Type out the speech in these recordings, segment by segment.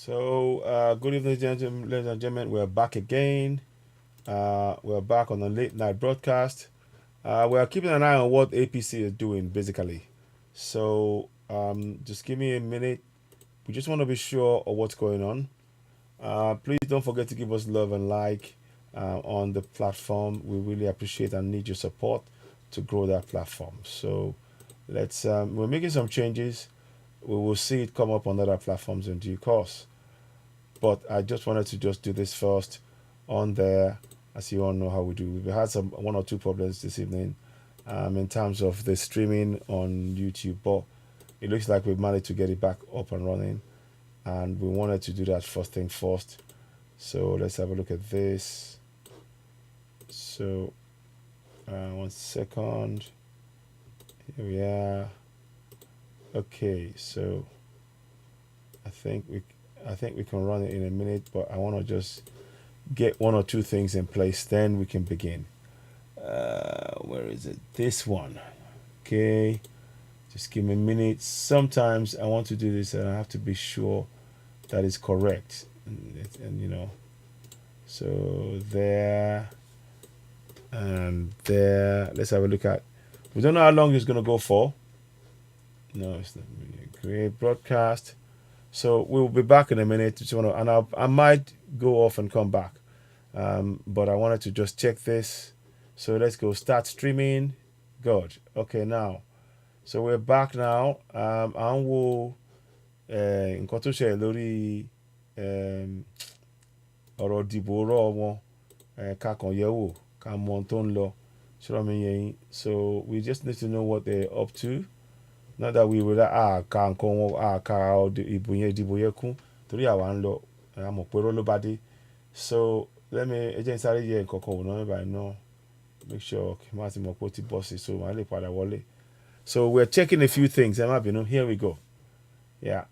So, good evening, ladies and gentlemen. We're back again. We're back on the late night broadcast. We're keeping an eye on what APC is doing, basically. So, just give me a minute. We just want to be sure of what's going on. Please don't forget to give us love and like on the platform. We really appreciate and need your support to grow that platform. So, we're making some changes. We will see it come up on other platforms in due course. But I just wanted to just do this first on there, as you all know how we do. We've had some one or two problems this evening in terms of the streaming on YouTube, but it looks like we've managed to get it back up and running, and we wanted to do that first thing first. So let's have a look at this. So 1 second. Here we are. Okay, so I think we can run it in a minute, but I want to just get one or two things in place, then we can begin. Where is it? This one. Okay, just give me a minute. Sometimes I want to do this and I have to be sure that it's correct, and you know, so there and there. Let's have a look at. We don't know how long it's going to go for. No, it's not really a great broadcast. So we'll be back in a minute. And I might go off and come back. But I wanted to just check this. So let's go start streaming. Good. Okay, now. So we're back now. And we'll nǹkan tó ṣẹlẹ̀ lórí ọ̀rọ̀ ìdìbò rọ̀ wọn ká kàn yẹ̀ wò ká mọ ohun tó ń lọ. So we just need to know what they're up to. Not that we will ka nǹkan wọn ka ìbò yẹn kún torí àwa ń lọ àmọ̀ pé rọ́ ló bá dé. So let me ẹ jẹ́ n sáré yẹ nǹkan kan wò náà by now. Make sure kí n má ti mọ̀ pé ó ti bọ́ sí so màá lè padà wọlé. So we're checking a few things. Ẹ má bínú. Here we go. Yeah,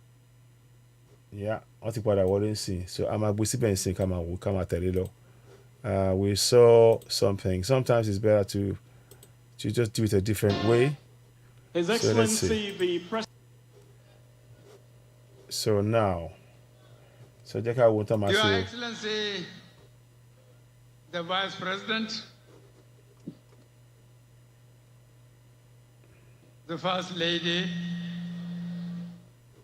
wọ́n ti padà wọlé nsìn. So a máa gbé síbẹ̀ nsìn ká máa wò ká máa tẹ̀lé lọ. We saw something. Sometimes it's better to just do it a different way. His Excellency the President. So now, Your Excellency, the Vice President, the First Lady,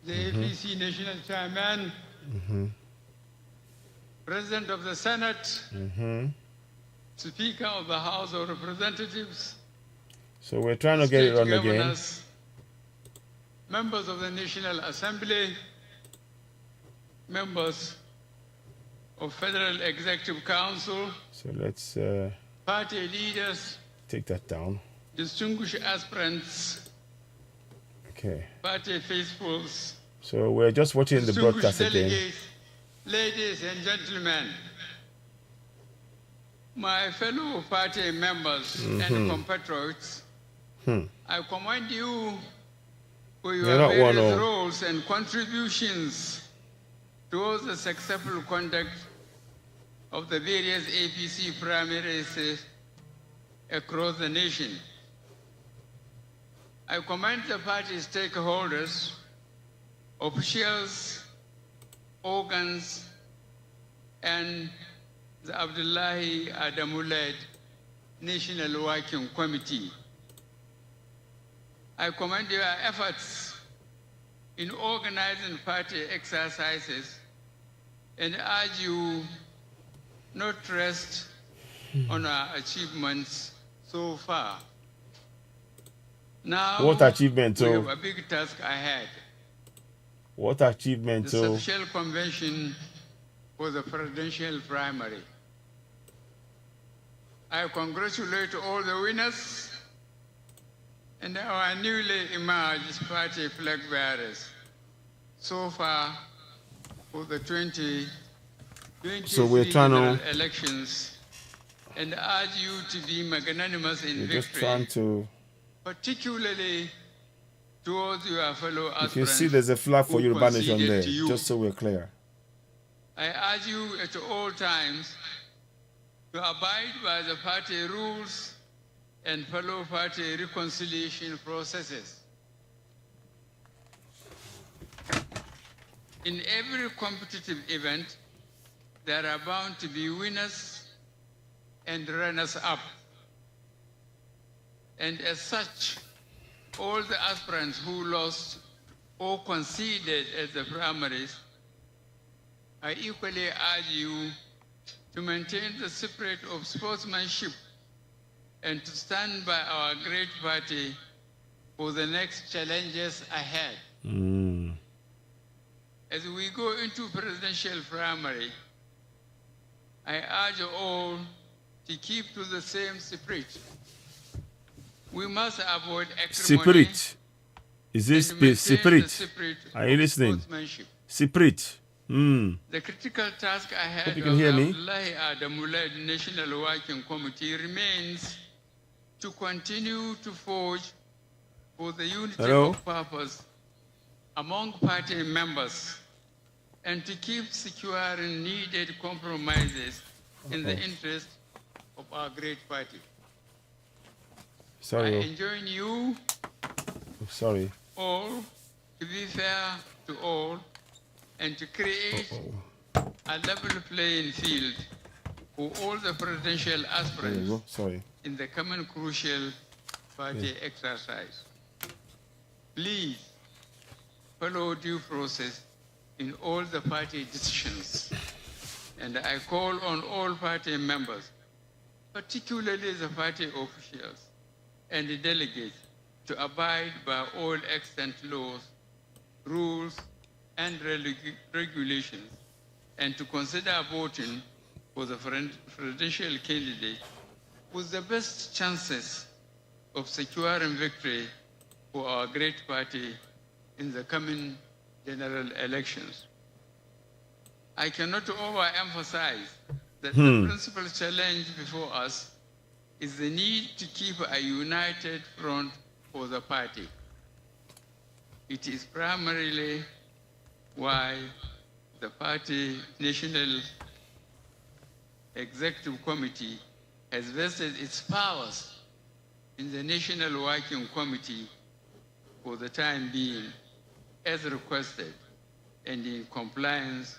the APC National Chairman, President of the Senate, Speaker of the House of Representatives. So we're trying to get it on again. Members of the National Assembly, members of Federal Executive Council. So let's party leaders. Take that down. Distinguished aspirants. Okay. Party faithfuls. So we're just watching the broadcast again. Ladies and gentlemen, my fellow party members and compatriots, I commend you for your various roles and contributions towards the successful conduct of the various APC primaries across the nation. I commend the party stakeholders, officials, organs, and the Abdullahi Adamu-led National Working Committee. I commend your efforts in organizing party exercises and urge you not to rest on our achievements so far. Now, what achievement? We have a big task ahead. What achievement? The Social Convention for the presidential primary. I congratulate all the winners and our newly emerged party flag bearers so far for the 2020 elections, and urge you to be magnanimous in victory, particularly towards your fellow aspirants. If you see there's a flag for Yoruba Nation there, just so we're clear. I urge you at all times to abide by the party rules and follow party reconciliation processes. In every competitive event, there are bound to be winners and runners-up. And as such, all the aspirants who lost or conceded at the primaries, I equally urge you to maintain the spirit of sportsmanship and to stand by our great party for the next challenges ahead. As we go into presidential primary, I urge all to keep to the same spirit. We must avoid acrimony. Spirit. Is this spirit? Are you listening? Spirit. The critical task ahead Hope you can hear me. Abdullahi Adamu-led National Working Committee remains to continue to forge for the unity of purpose among party members and to keep securing needed compromises in the interest of our great party. Sorry. I enjoin you all to be fair to all and to create a level playing field for all the presidential aspirants in the coming crucial party exercise. Please follow due process in all the party decisions. And I call on all party members, particularly the party officials and the delegates, to abide by all extant laws, rules, and regulations, and to consider voting for the presidential candidate with the best chances of securing victory for our great party in the coming general elections. I cannot overemphasize that the principal challenge before us is the need to keep a united front for the party. It is primarily why the party National Executive Committee has vested its powers in the National Working Committee for the time being, as requested and in compliance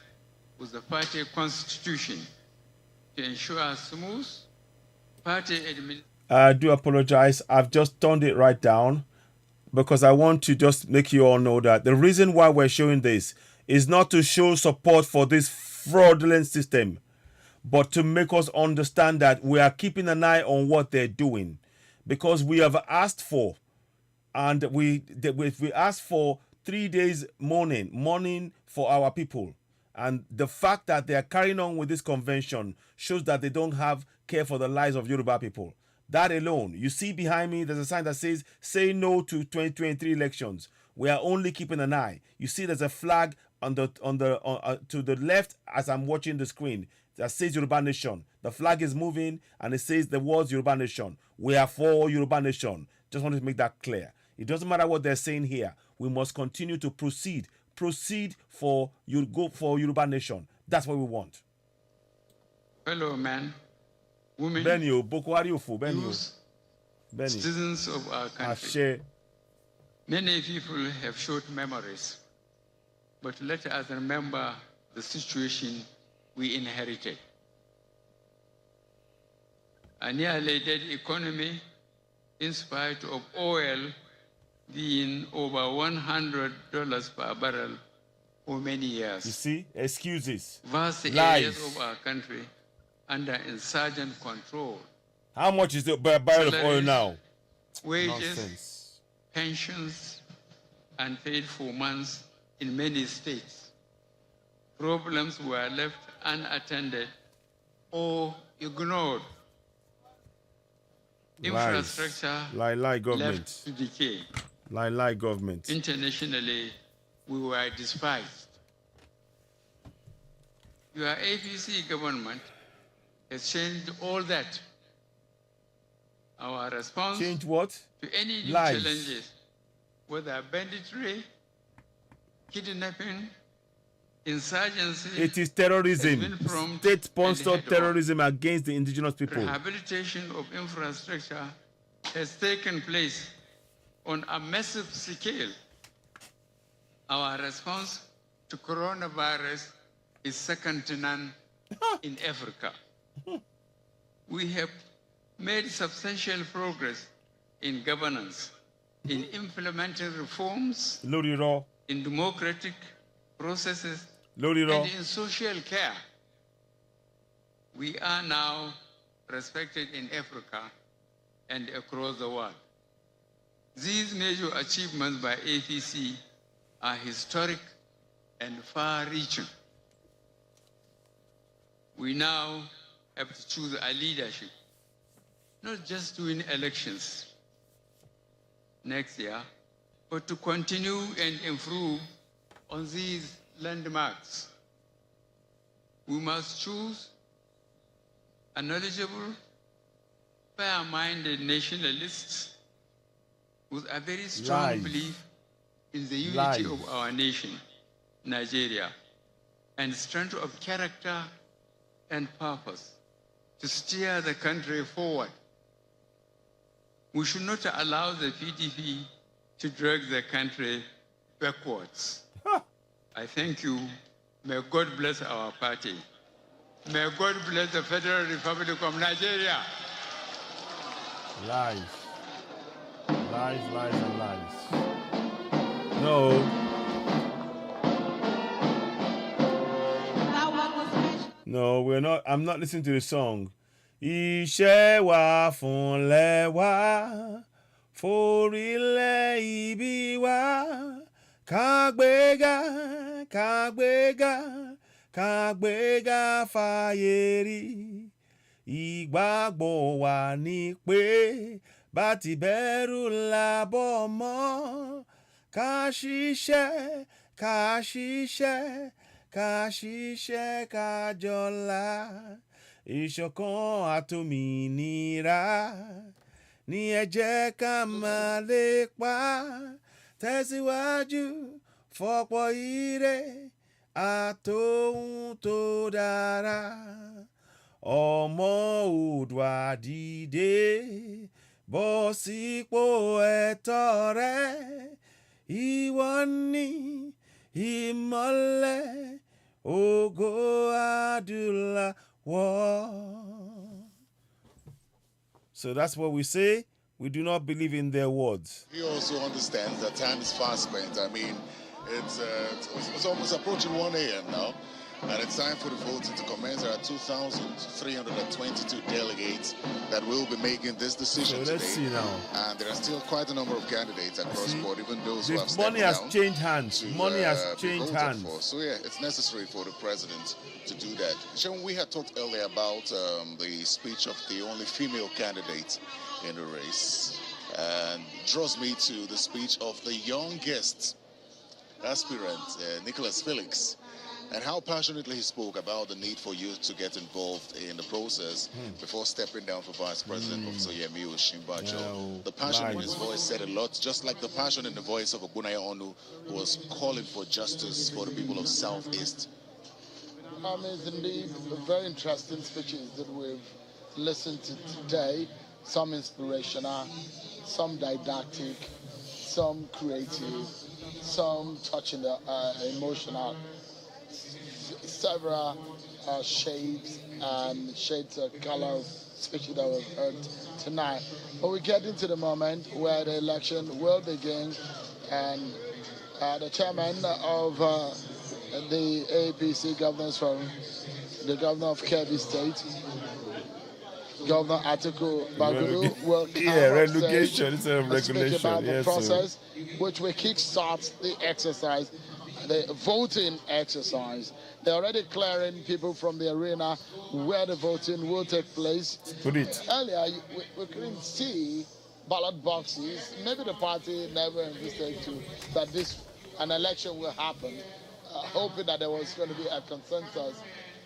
with the party constitution, to ensure smooth party administration. I do apologize. I've just turned it right down because I want to just make you all know that the reason why we're showing this is not to show support for this fraudulent system, but to make us understand that we are keeping an eye on what they're doing, because we have asked for, and we asked for 3 days mourning for our people. And the fact that they are carrying on with this convention shows that they don't have care for the lives of Yoruba people. That alone. You see behind me, there's a sign that says, say no to 2023 elections. We are only keeping an eye. You see there's a flag to the left as I'm watching the screen that says Yoruba Nation. The flag is moving and it says the words Yoruba Nation. We are for Yoruba Nation. Just wanted to make that clear. It doesn't matter what they're saying here. We must continue to proceed. Proceed for Yoruba Nation. That's what we want. Fellow men, women, youth, citizens of our country. Many people have short memories, but let us remember the situation we inherited. A nearly dead economy, in spite of oil being over $100 per barrel for many years. You see, excuses, vast lies. Areas of our country under insurgent control. How much is the barrel of oil now? Wages, nonsense. Pensions, unpaid for months in many states. Problems were left unattended or ignored. Infrastructure government. left to decay. Government. Internationally, we were despised. Your APC government has changed all that. Our response Change what? to any new Lies. challenges, whether banditry, kidnapping, insurgency, It is terrorism, state-sponsored terrorism against the indigenous people. Rehabilitation of infrastructure has taken place on a massive scale. Our response to coronavirus is second to none in Africa. We have made substantial progress in governance, in implementing reforms, in democratic processes, and in social care. We are now respected in Africa and across the world. These major achievements by APC are historic and far-reaching. We now have to choose a leadership, not just to win elections next year, but to continue and improve on these landmarks. We must choose a knowledgeable, fair-minded nationalists with a very strong belief in the unity of our nation, Nigeria, and strength of character and purpose to steer the country forward. We should not allow the PDP to drag the country backwards. I thank you. May God bless our party. May God bless the Federal Republic of Nigeria. Lies. Lies, lies, and lies. No. No, we're not. I'm not listening to the song. Iṣẹ́ wa fúnlẹ̀ wa, forílẹ̀ ibi wa, kágbéga, kágbéga, kágbéga fàyèrí. Ìgbàgbọ́ wa ni pé bá ti bẹ̀rù làbọ̀ mọ́, ká ṣiṣẹ́, ká ṣiṣẹ́, ká ṣiṣẹ́ ká jọlá. Ìṣọ̀kan àtòmìnira ní ẹ jẹ́ ká máa lépa, tẹ̀síwájú fọ́pọ̀ ire àtòhun tó dára. Ọmọ Oòduà dìde, bọ́ sípò ẹ̀tọ́ rẹ, ìwọ ni ìmọ́lẹ̀ ògo adúláwọ̀. So that's what we say. We do not believe in their words. We also understand that time is fast spent. I mean, it's almost approaching 1 a.m. now, and it's time for the voting to commence. There are 2,322 delegates that will be making this decision so let's today. See now. And there are still quite a number of candidates across the board, even those who have stepped money has down changed hands. Money has changed hands. For. So yeah, it's necessary for the president to do that. Sean, we had talked earlier about the speech of the only female candidate in the race, and draws me to the speech of the youngest aspirant, Nicholas Felix, and how passionately he spoke about the need for youth to get involved in the process before stepping down for Vice President of Yemi Osinbajo. No, the passion in his voice said a lot, just like the passion in the voice of Ogbunaya Onu, who was calling for justice for the people of Southeast. It's indeed very interesting speeches that we've listened to today. Some inspirational, some didactic, some creative, some touching the emotional. Several shades of color of speeches that we've heard tonight. But we get into the moment where the election will begin, and the chairman of the APC Governors Forum, the governor of Kebbi State, Governor Atiku Bagudu, will relocation instead of regulation. Speak about the process, which will kickstart the exercise, the voting exercise. They're already clearing people from the arena where the voting will take place. Put it. Earlier, we couldn't see ballot boxes. Maybe the party never envisaged that an election will happen, hoping that there was going to be a consensus,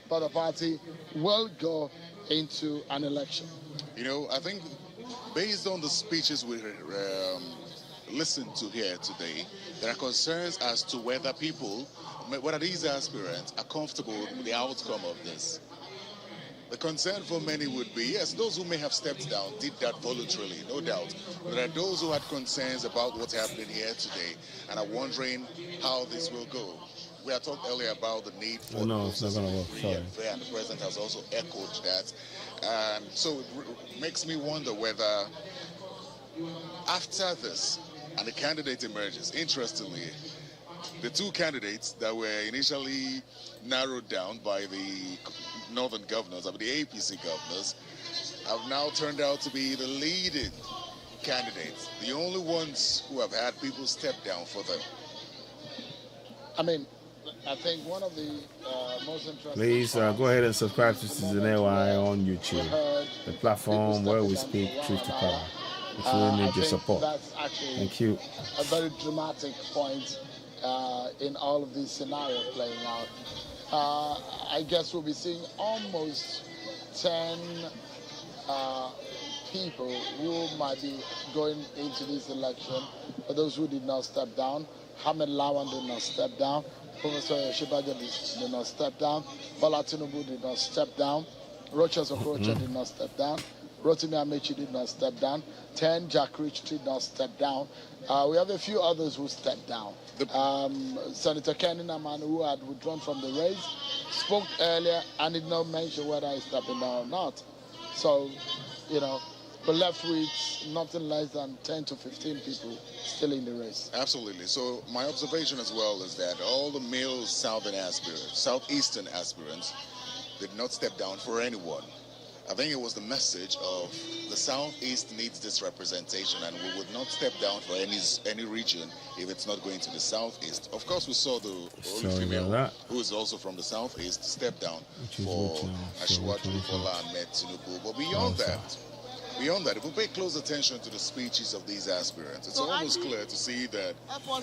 but the party will go into an election. You know, I think based on the speeches we listened to here today, there are concerns as to whether these aspirants are comfortable with the outcome of this. The concern for many would be, yes, those who may have stepped down did that voluntarily, no doubt. But there are those who had concerns about what's happening here today and are wondering how this will go. we had talked earlier about the need for no, it's not going to work. Sorry. and fair, and the president has also echoed that. So it makes me wonder whether after this and the candidate emerges, interestingly, the two candidates that were initially narrowed down by the northern governors, the APC governors, have now turned out to be the leading candidates, the only ones who have had people step down for them. I mean, I think one of the most interesting... Please go ahead and subscribe to Citizen AY on YouTube, the platform where we speak truth to power. If we need your support. That's actually Thank you. A very dramatic point in all of these scenarios playing out. I guess we'll be seeing almost 10 people who might be going into this election. For those who did not step down, Hamid Lawan did not step down, Professor Shibaja did not step down, Bola Tinubu did not step down, Rochas Okorocha did not step down, Rotimi Amechi did not step down, 10 Jack Rich did not step down. We have a few others who stepped down. Senator Kenny Naman, who had withdrawn from the race, spoke earlier and did not mention whether he's stepping down or not. So, you know, we're left with nothing less than 10 to 15 people still in the race. Absolutely. So my observation as well is that all the male southeastern aspirants did not step down for anyone. I think it was the message of the Southeast needs this representation, and we would not step down for any region if it's not going to the Southeast. Of course, we saw the only female who is also from the Southeast step down for Asiwaju Bola Ahmed Tinubu. But beyond that, if we pay close attention to the speeches of these aspirants, it's almost clear to see that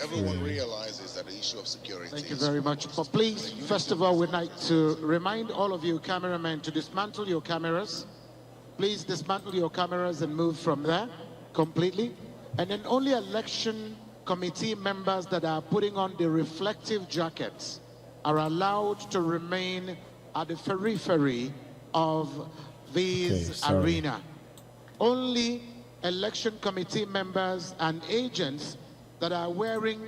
everyone realizes that the issue of security. Thank you very much. But please, first of all, we'd like to remind all of you cameramen to dismantle your cameras. Please dismantle your cameras and move from there completely. And then only election committee members that are putting on the reflective jackets are allowed to remain at the periphery of this arena. Only election committee members and agents that are wearing